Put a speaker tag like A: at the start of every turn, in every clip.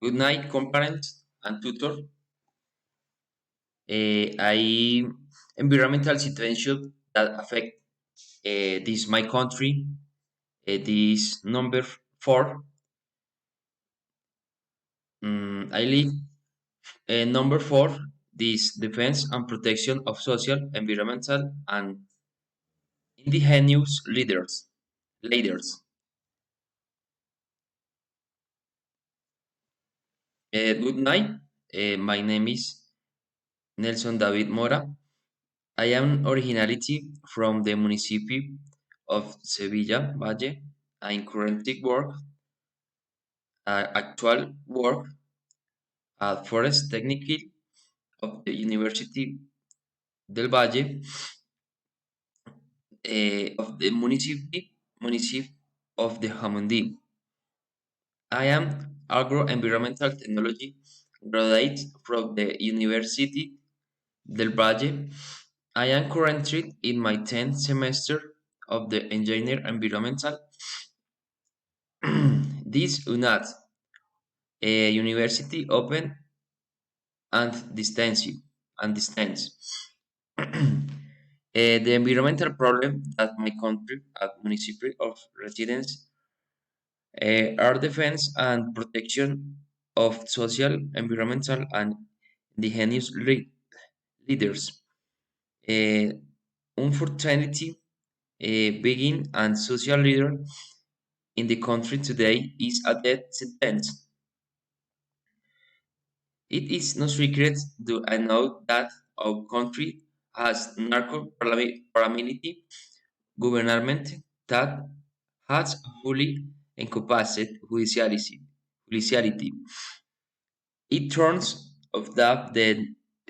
A: Good night, comparent and tutor. I environmental situation that affect this my country. This number four. I live number four. This defense and protection of social, environmental, and indigenous leaders. Good night. My name is Nelson David Mora. I am originality from the municipality of Sevilla Valle. I currently actual work at Forest Technical of the University del Valle of the municipality of the Hamundí. I am agro-environmental technology graduate from the University del Valle. I am currently in my 10th semester of the Engineer Environmental. This UNAT university open and distance the environmental problem that my country at municipal of residents are defense and protection of social, environmental, and indigenous leaders. Uh, Unfortunately, being and social leader in the country today is a death sentence. It is no secret do I know that our country has narco paramilitary government that has fully encompassed judiciality. It turns out that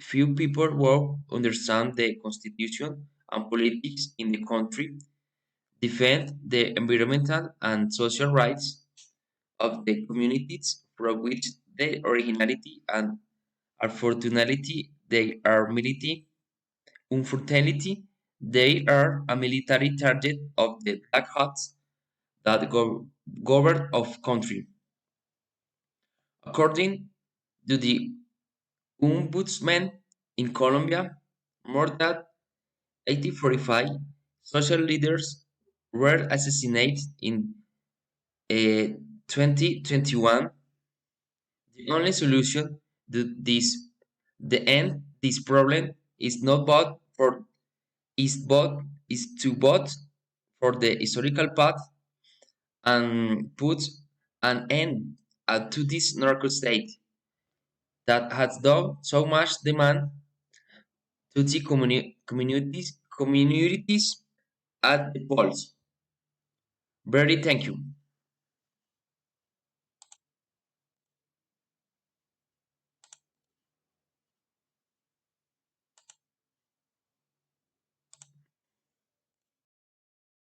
A: few people will understand the constitution and politics in the country, defend the environmental and social rights of the communities from which they originality and unfortunately they are military. Unfortunately, they are a military target of the Black Hats that govern of country. According to the Ombudsman in Colombia, more than 1845 social leaders were assassinated in 2021. The only solution to the end this problem is not but for is to vote for the historical path and put an end to this narco state that has done so much demand to the communities at the polls. Very thank you.